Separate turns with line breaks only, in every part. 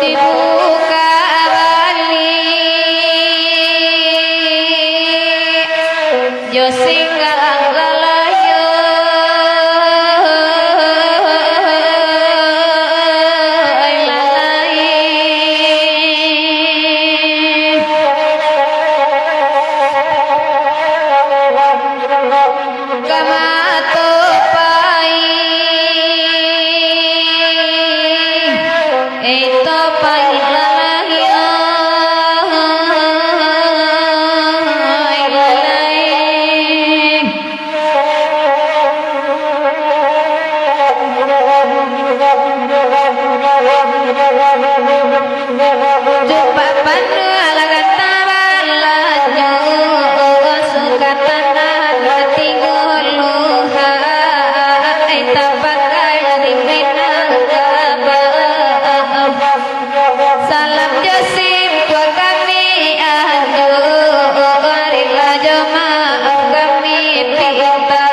dibuka balik jo singgang lalayo kamato pai ito pai lalayo jumpa pandu alagan tabalanya sukatanan tinguluha eta pakai diminang salam josim tua kami aduh arila jemaah kami pinta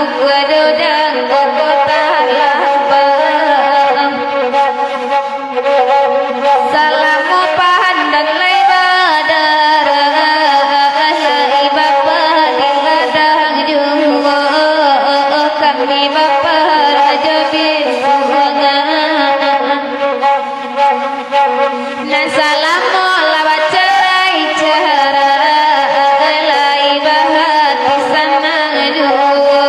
ukadu dan kota labang salamu pandan lebar ahli bapa diladang juga kami bapa raja bisungan na salamu lawat cerai cara lai bahati sanang juga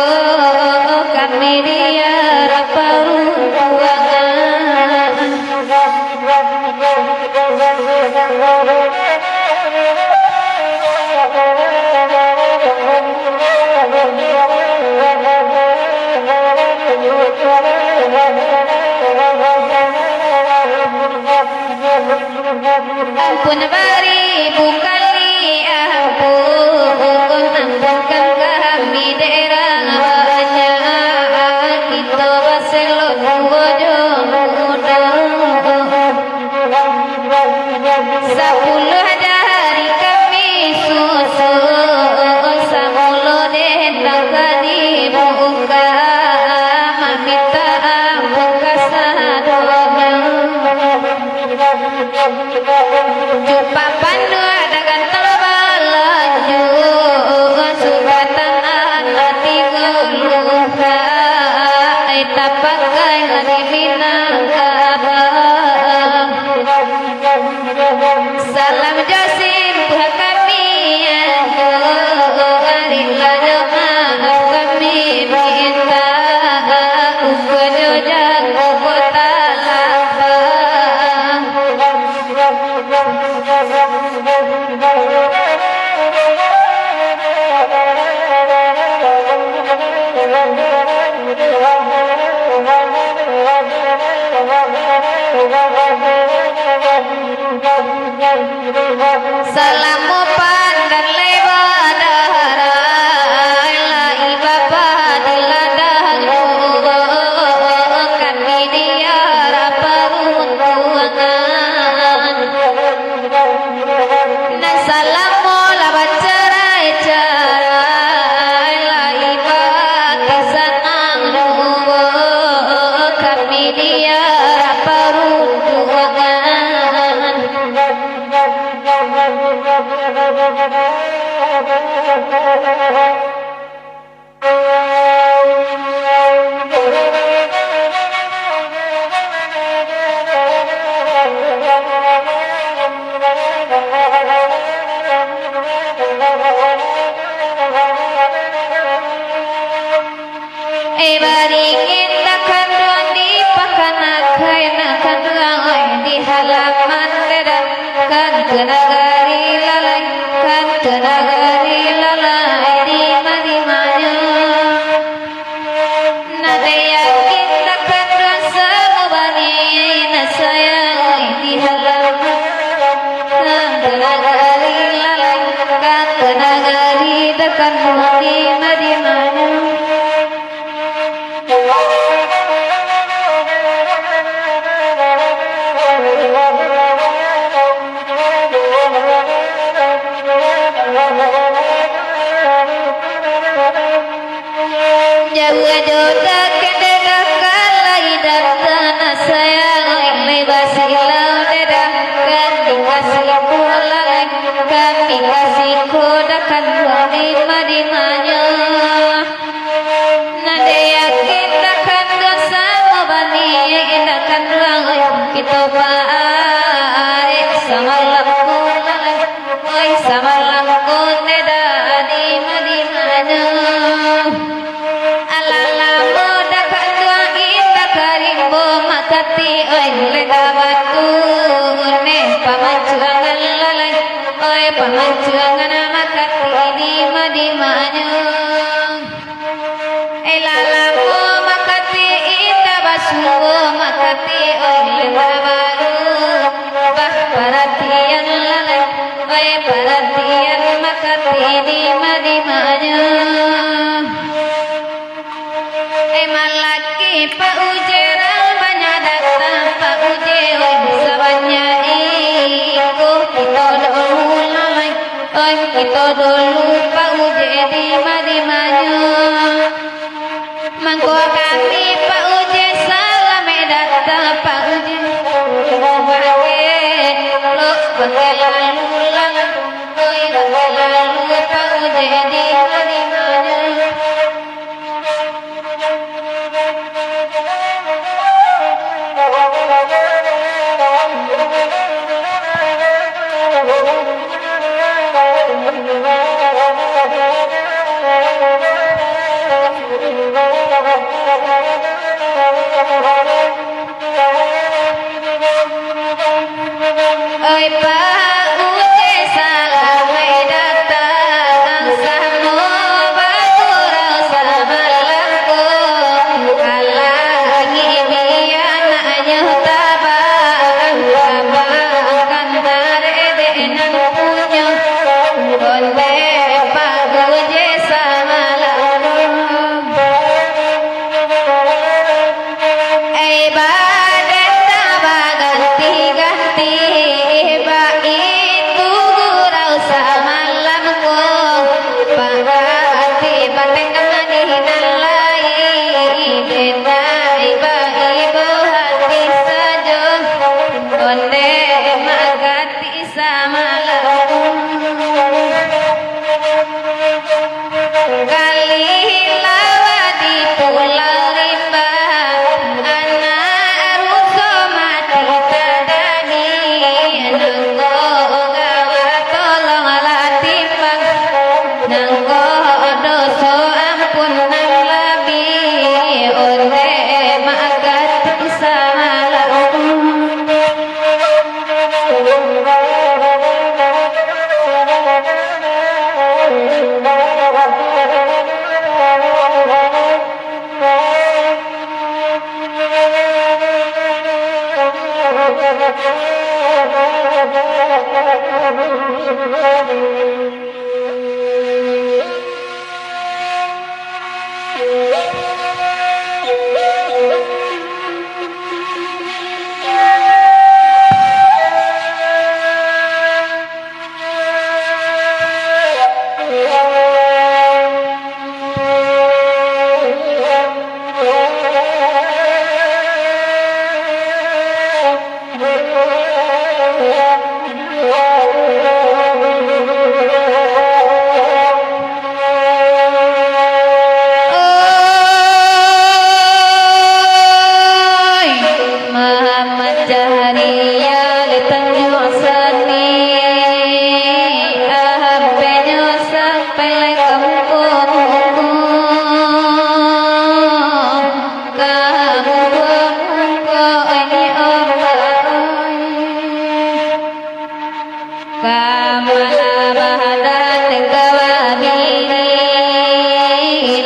kami dia raparuangan ampun beribu kali ampun ampunkan kami daerah banyak kita baselok wajah muda 10 hari kami susu samulo detang kadi buka meminta ampun kasadongan jumpa pandu ada ganteng balaju sukatan anak tinguluha eta pakai hari minangkabang salam josim buah kami arila jemaah kami minta ukadu dan kota labang salamu pandan lebar lai bapa diladang juga kami dia raparuntuangan na salamu lawat cerai cara lai bahati sanang juga kami dia raparuntuangan kan ke nagari lalai kan ke nagari lalai di madimanya nade yakin takkan rasa bani nasayang di halaman kan ke nagari lalai kan ke nagari dekat di madimanya jawa joda kededa kalai datana sayang lebasi lau deda kan dikasih pulang kan dikasih kodakan wani madimanya nade yakin takkan dosa mabani edakan ruang kita paare samalamku oi samalamku neda di madimanya makati oi leda batu ne pamajuangan lalai oi pamajuangan makati di madimanya lalamu makati ita basu makati oi leda baru bah perhatian lalai oi perhatian makati di madimanya malaki pa ujera Pak Uji sabanya iko kita dulu lalai kita dulu Pak Uji di madimanya mangko kami Pak Uji salam data Pak Uji lo pakai lalu lalai lalu Pak Uji di madimanya oi Pak Uji salam datang samu baturau samalangku halangi bian nyuta bang abang tare denan punya onde Pak Uji samalang badan ganti-ganti itu gurau samalamku pangati patengan hinalai denai ibu hati sajo onde magati samalamku kali lawa di pulau rimba kamana bahadan kawabini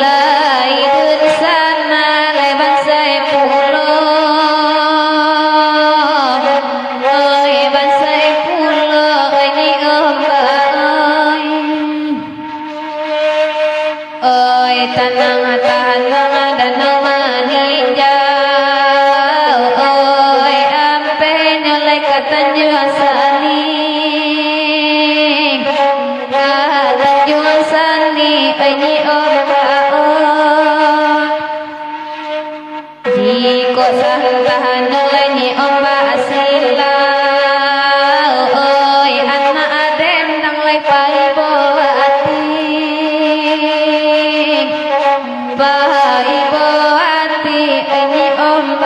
laidun sana leban saya pulau leban saya pulau ini oi tanang tanang danau maninjau oi ampe nyolek katanju asani katanju asani ini jiko santahan nyoleni asila oi anak aden nang lek paibo Ibu hati ini oi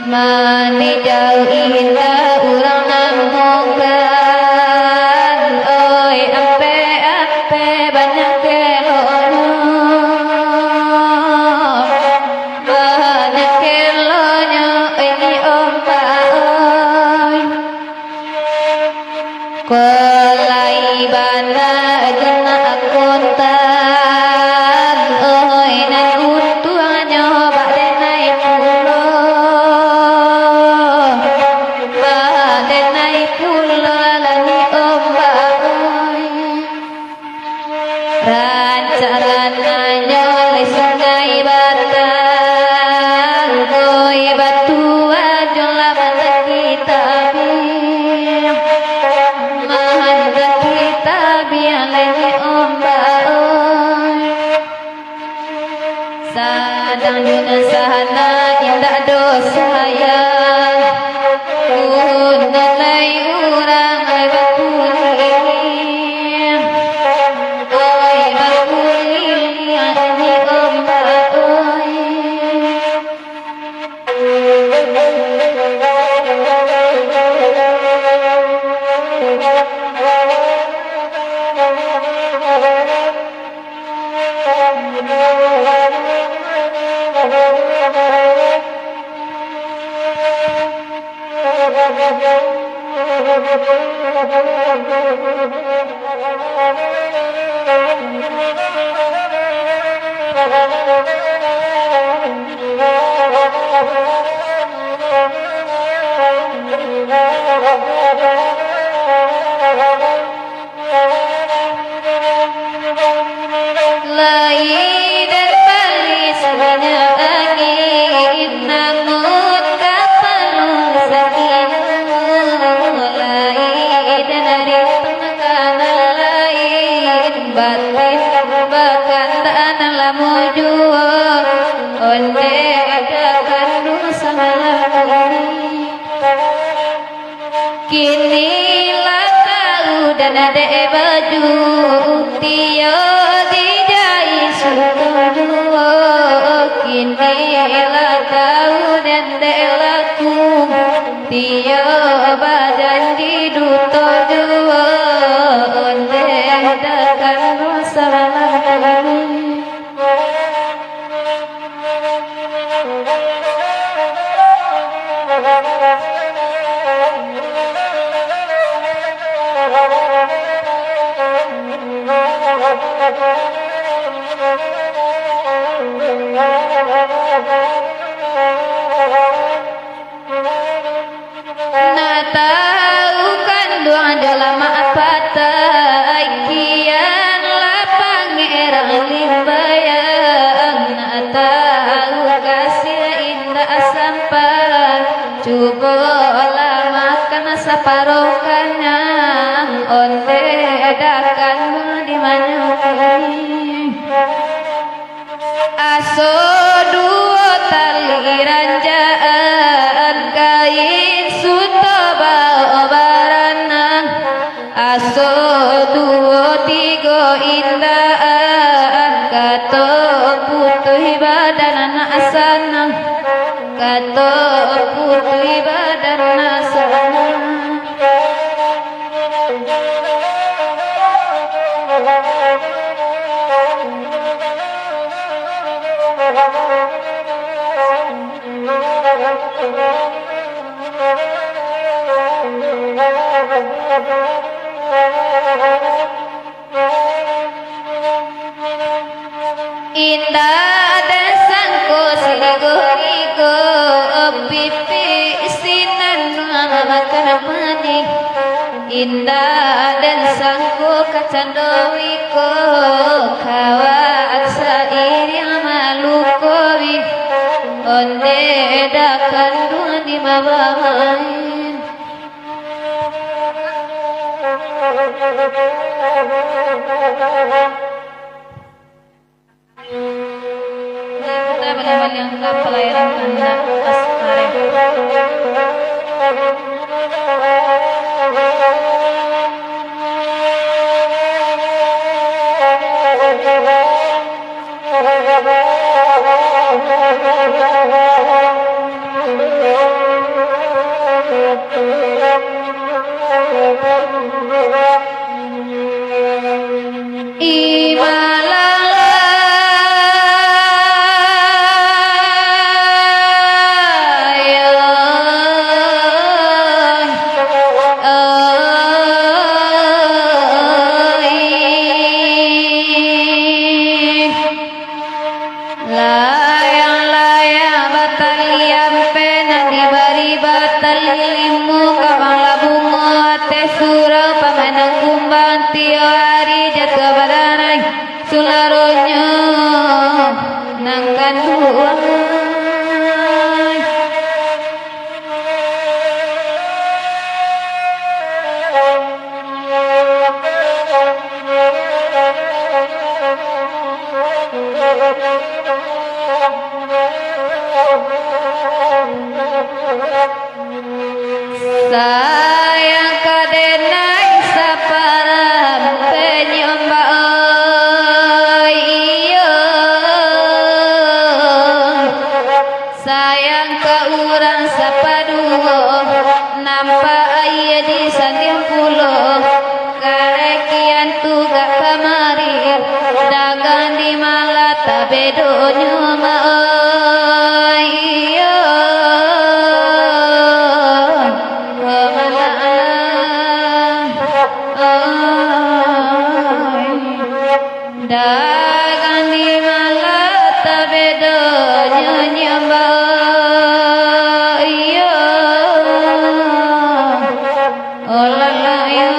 mani jauh indah urang namukan oi ampe banyak kelono banyak kelonya ini ompa oi kolai bana dina akuntan oi nan untuannya bade naik pulau rancangannya sungai batang koi batu ajola mata kita mahanda kita bialeni ombak sadang duna sahana indah dosa ya nalai urang Lai dan balis banyak angin namun kapan sakit lai dan dari penekanan lain batin bahkan tanah lamu jua onde ada kandung sama kini lah tahu dan ada baju tiada kinilah tahu dan delaku tiada janji duto jua onde dakan masalah na tahu kan doa dalam apa kian lapang erang limbayang na tahu kasih indah sampai cuba makan saparokannya onde dakan di mana aso dua tali ranjaan kain suto bawa barana aso dua tiga indaan kato putuh badan asana kato putuh badan asana indah dan sangko sigo pipi sinan makan maning indah dan sangko kacandowiko kawa aksa iri malukowi onde dakan di mabahain kita balik-balik yang ke pelayaran Anda Asmare. Layang-layang bataliam penang dibari batal limu kamala bungo ate surau pamanang kumbang tio hari jatuh badanai sularonyo nangkan duang sayang kadenai saparam penyomba iyo sayang ka urang sapaduo nampak aya di sandiang pulo karekian tuga kamari dagang di malata bedonyo iyo dagang di malata bedonyo nyamba iyo olala iyo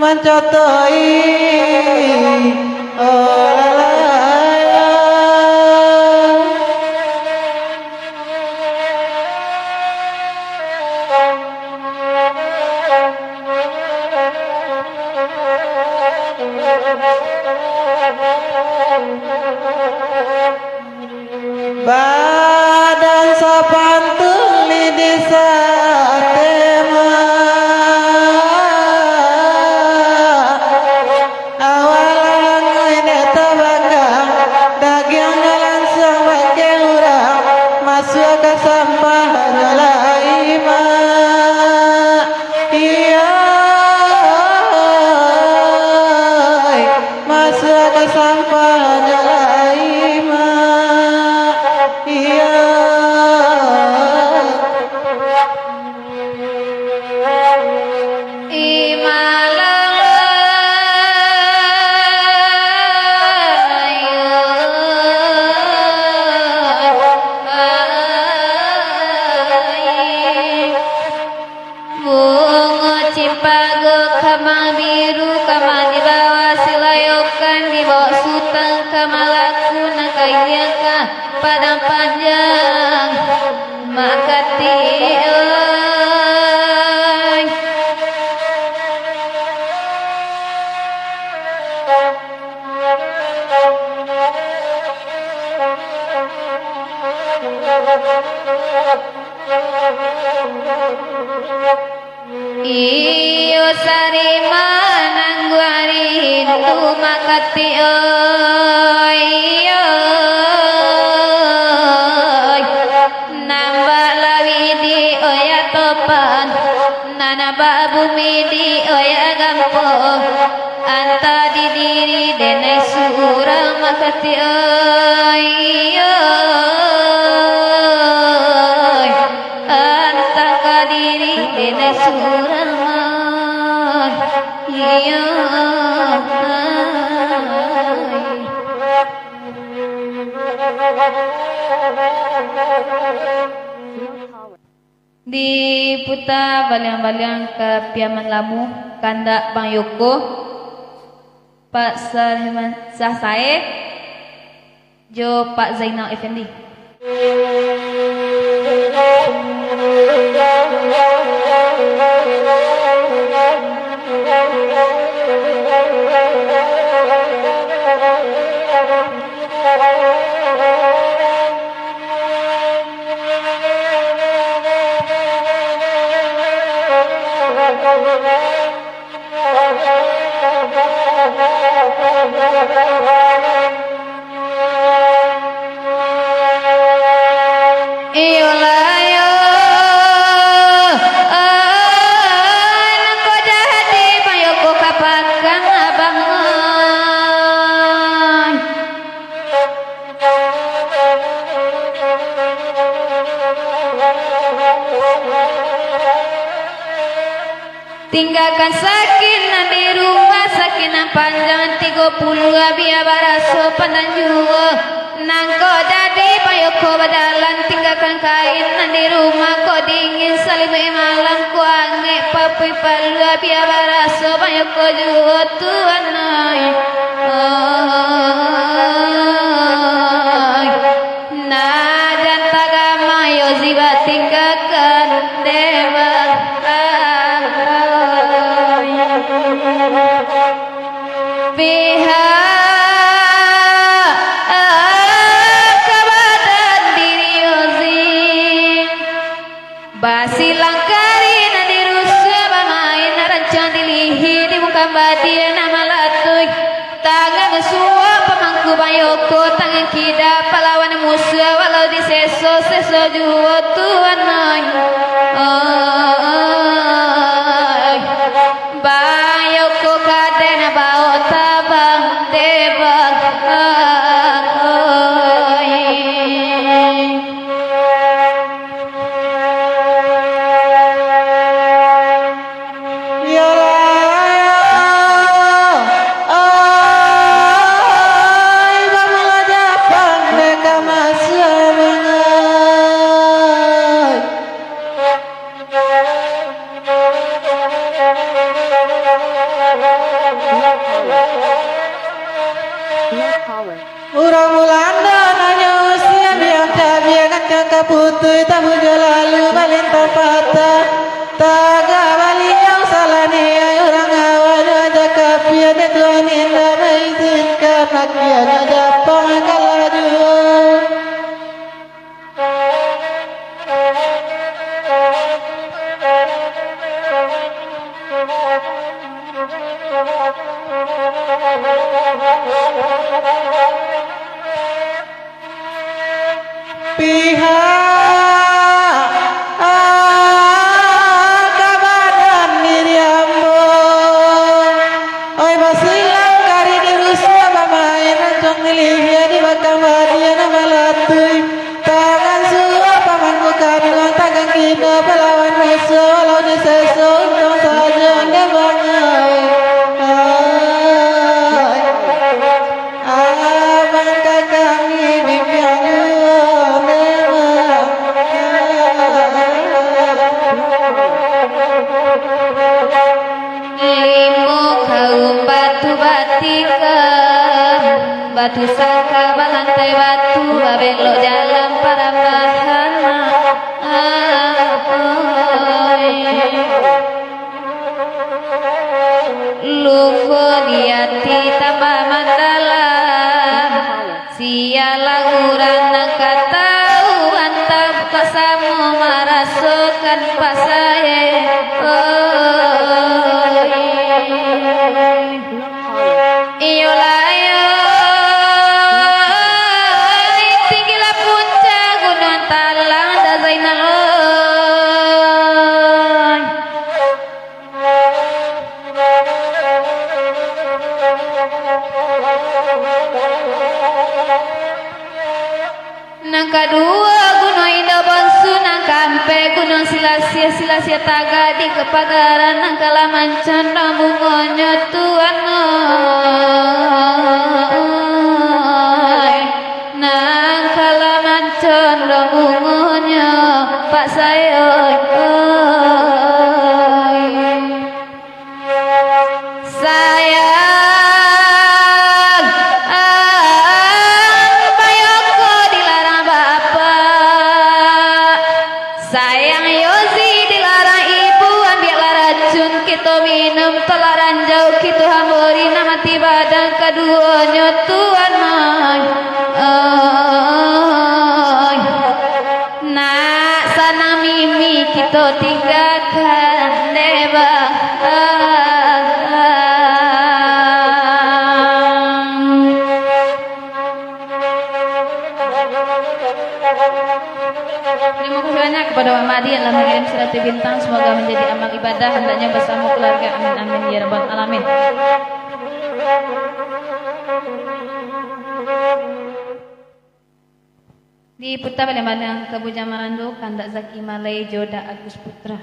mencotoi badan sapantul di satema awalang
panjang makati euy iyo sarima nangguari hindu makati euy nambah lawidi oya topan nana bumi di oya gampong anta di diri dene sura makati euy anta kadiri dene sura iya di puta baliang-baliang ke piaman lamu kanda Bang Yoko Pak Sarhiman Sah Sae Jo Pak Zainal Effendi tinggalkan sakinah di rumah sakinah panjang 30 biar baraso pandan juga nangko jadi payoko badalan tinggalkan kain di rumah kok dingin salime malam ku ange papi palua biar baraso payoko juga tuan nadan tagama yo ziba tinggalkan dewa pihak kebadan diri ozim basilang karina dirusa bamain rancang dilihi di muka badia nama latuy tangan semua pemangku bayoko tangan kida pahlawan musuh walau diseso seso juo tuan bayoko kadena bao tabang debang
putui tabu lalu balin papata taga balinyau salani orang awal aja kapian tuan indah mengizinkan rakyat aja pengalaju pihak kabadan diri ambo oi basilang kari dirusua bamain rancong nilihnya di bakal badia nama latui tangan suap pamanku kandung tangan kino pelawan musuh walau diseso untung saja anda bangai abang kakak ini batu sangka balantai batu babelo jalan para
tuan pasaye iyo layo tinggilah puncak gunung talang da zainaloy nang kedua gunung indah bonsu nang kampe gunung silasia taga di kepadaran nang kalamancan rambungonya tuan nang kalamancan rambungonya pak saya sayang bayoko dilarang bapak sayang Yosi dilarang ibu ambil racun kita minum telaran jauh kita hamburi nama badan keduanya tuan nak sana mimi kita tinggalkan deba Terima kasih banyak kepada Pak Madi yang telah mengirim surat bintang. Semoga menjadi amal ibadah hendaknya bersama keluarga. Amin amin ya rabbal alamin. Diputar oleh Madang Kebuja Marando, Kandak Zaki Malay, Joda Agus Putra.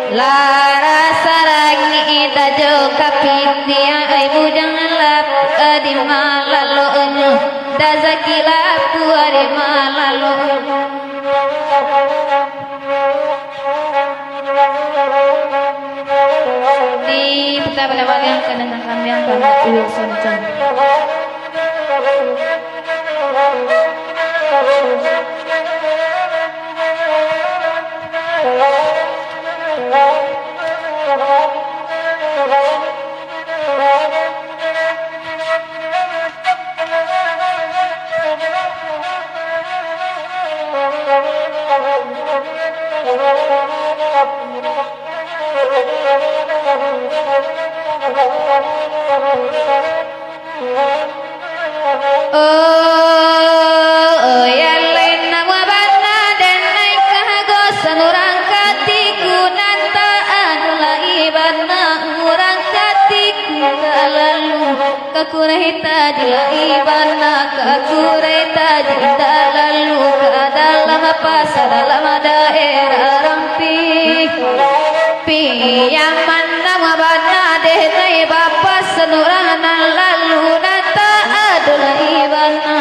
Lara sarangi ita jo kapitia ai bujang lap di malalo nyu dazakila puari malalo di kita pada bagian kanan kami yang kami uyo soncang oh ya lena wabana dan naik kago sanurang katiku nanta adula ibana urang katiku lalu kakureta jila ibana kakureta jila lalu ke dalam pasar dalam daerah rampik piyaman nama bana deh nai bapak senurana lalu nata adula ibana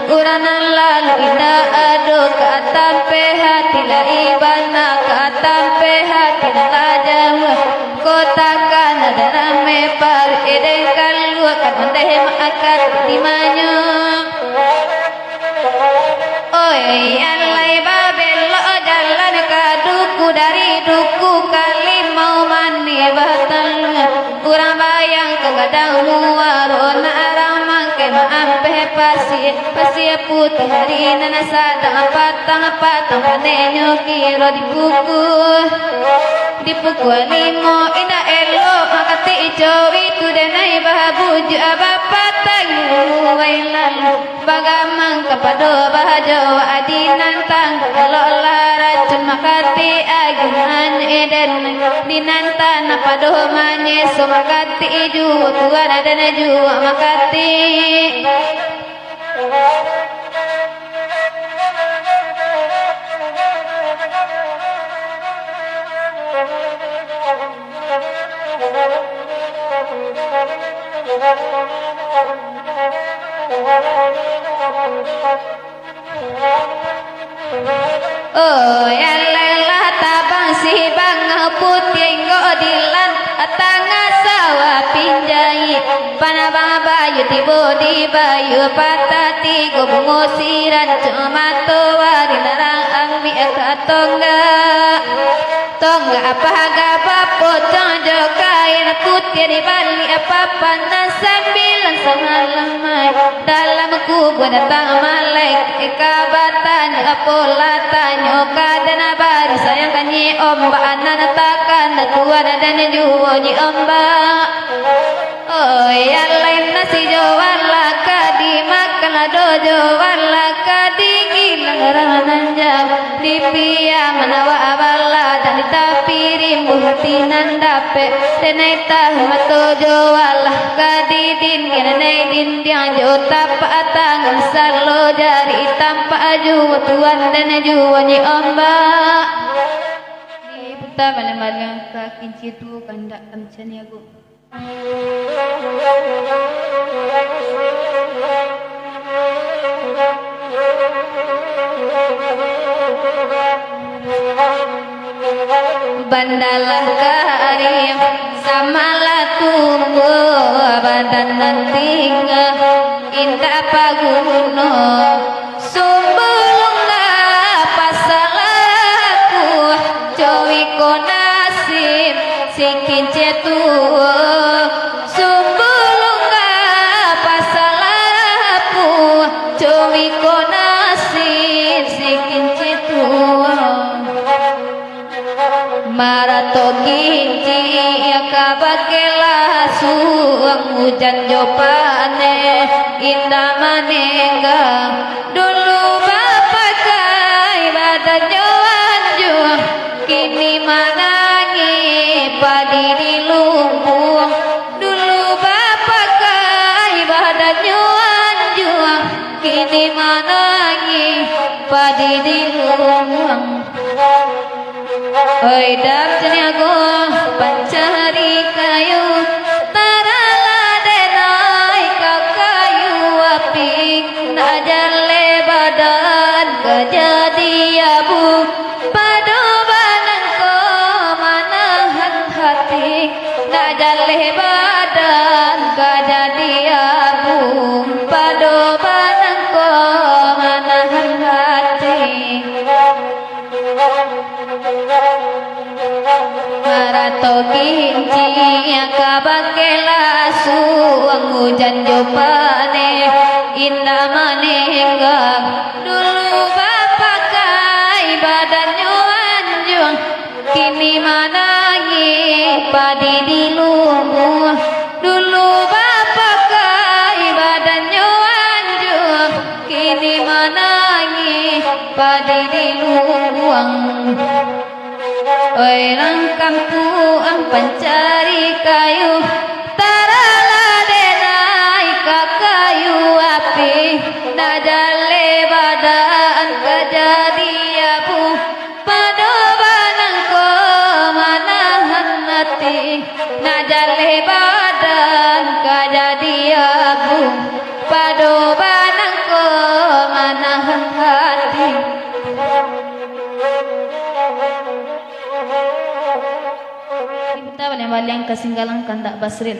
urana lalu ina ado katampe hati la ibana katampe hati la jawa kota kana darame par edeng kalu kan deh maakar timanyo oi alai babelo jalan kaduku dari duku kali mau mani batal kurang bayang kegadang muaro naramang ke maampe pasi putih hari nana sadang patang panenyo kiro di buku limo ina elo makati ijowi tu denai bahabuju abapatang wailan bagamang kapado bahajo adinan tang kalau laracun makati agunan eden dinanta napado manye so makati iju tuan ada naju makati oh ya lelah tabang si bang putih ngodilan atanga sawa pinjai panabang bayu tibo di bayu patati gobongo siran cumato wari narang angmi ekatongga tongga apa gapa potong jokain putih di bali apa panas sambilan semalamai dalam kubur datang malek ikabatan apolatan kadana bari sayang kanyi omba anan takan tuan dan juwo nyi omba oh ya lain nasi jawala kadi makan dojo wala kadi gilang ranan jam di pia manawa abala dan ditapirim buhatinan dape tenai tahmato jawala kadi din kinanai din tiang jota patang salo jari tanpa aju tuan dan juwo nyi omba di puta malam-malam kakinci tu kandak amcani aku bandalah karim samalah tunggu badan nantinya indah paguno sumbulungna pasalaku cowi konasib sikin cetu sumbulungna pasalaku cowi konasib sikin cetu marato kinci ya kabakela suang hujan jopane indah manengga dulu bapak kai badan joan juang kini manangi padi di lumbung dulu bapak kai badan joan juang kini manangi padi di lumbung oi dap jeniago pancari kayu tarala denai kayu api najale badan kejadi abu padu badan ko manahan hati najale badan kejadi abu padu badan ko manahan hati Marato kinci kabakela suang hujan jopane indah manehga dulu bapak kai badannya anjung kini manangi padi di lumur dulu bapak kai badannya anjung kini manangi padi di luang oi lang kampung pencari kayu tarala denai kayu api najale badan kejadi abu padu banang ko manahan hati najale badan kejadi abu padu banang ko manahan hati kita yang kesinggalan kandak basril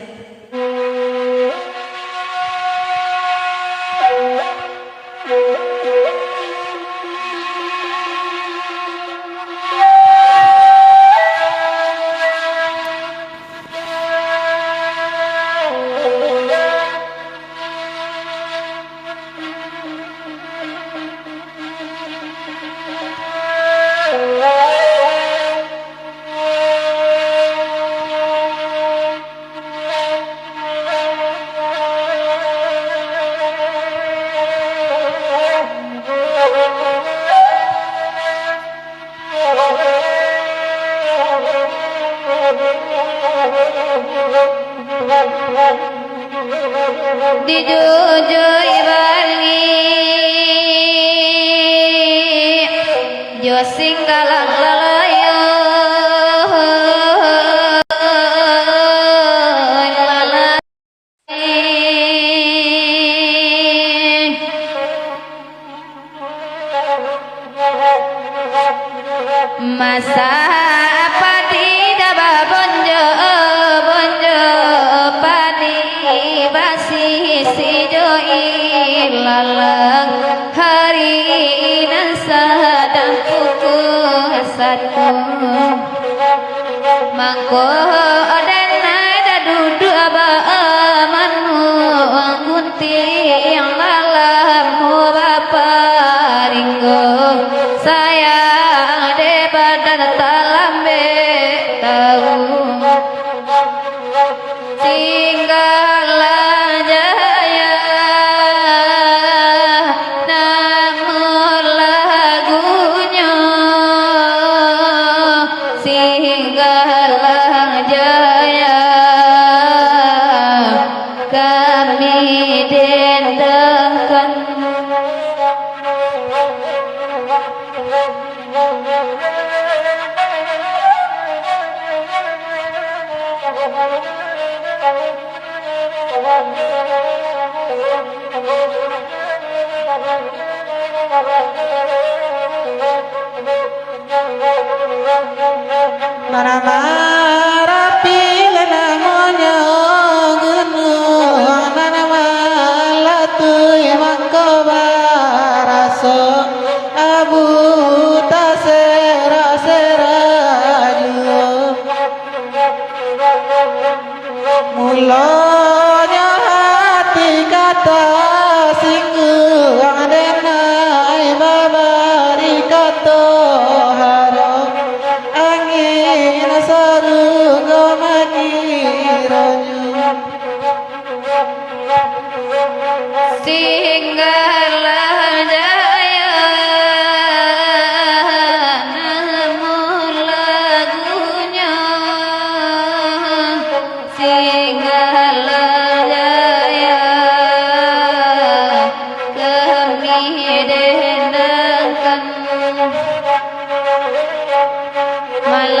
dijujui bali jo singgalang lalayo masa padi daba bonjo bonjo padi basi sijo ilalang hari nasadang puku satu mangko adena da dudu aba manu gunti yang lalam bapa ringgo saya talambe tahu singgala jaya namun lagunya singgala jaya kami dendangkan
Rapi lena monya gunung nana malatui mangko baraso abu tasera seraju mulanya hati kata singgu adenai babari kato haro angin saru gomaki ranyu
singgala jaya namun lagunya singgala jaya kami dendangkan malam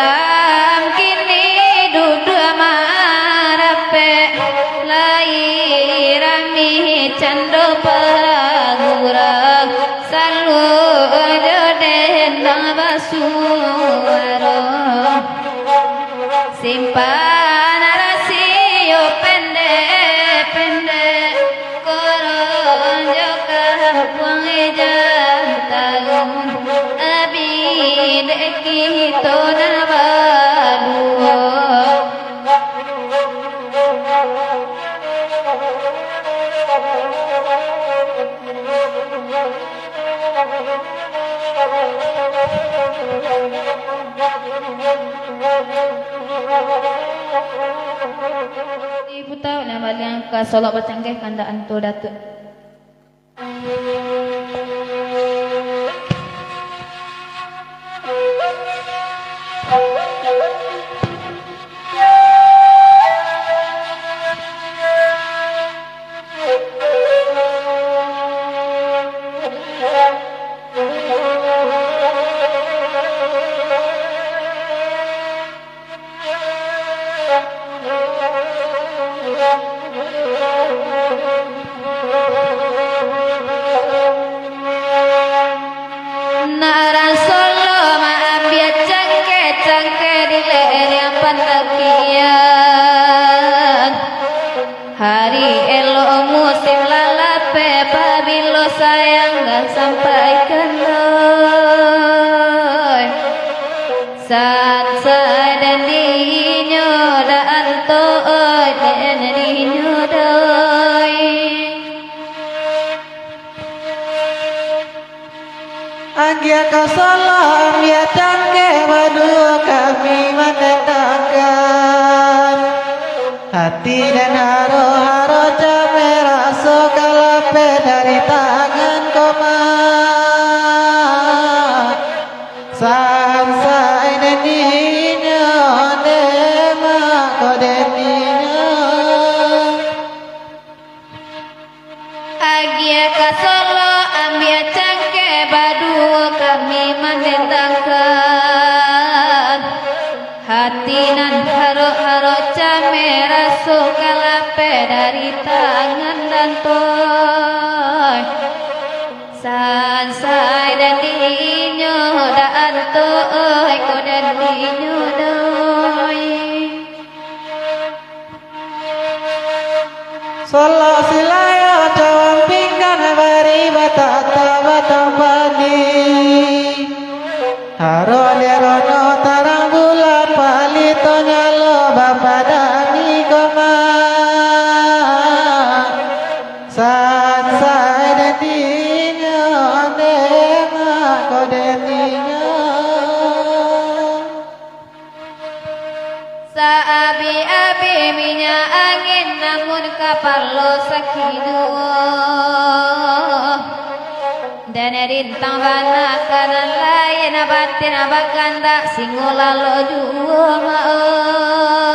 simpan rasio pendek-pendek koron joka puang ejang tagung abi deki to nabaduo Ibu tahu nama yang ke Solo Bacanggeh kandaan tu Datuk. Naran Solo maaf ya cangke di leher yang pantakian hari elok musim lalape pabilo sayang gak sampaikan loy sansai dan dinyo daan toy dan dinyo doy
Anggia kasalam ya cangke berdua kami menentangkan hati dan haro camera sokalape dari tangan koma sansai dan dinyo dema kodeninya
Agia ka Solo ambia cangke badu kami menentangkan hati nan haro camera sokalape dari tangan dan toy sansai dan dinyo daan toy kodan dinyo doy
Solo silaya cawang pinggan bari batata batang padi haro derono tarang bulan palito nyalo bapadani koma sansai dedinya dema kodeninya
Saabi-abi minyak angin namun kapal lo sakiduo dan rintang bana kanan lain abatin abakanda singula lo duo mao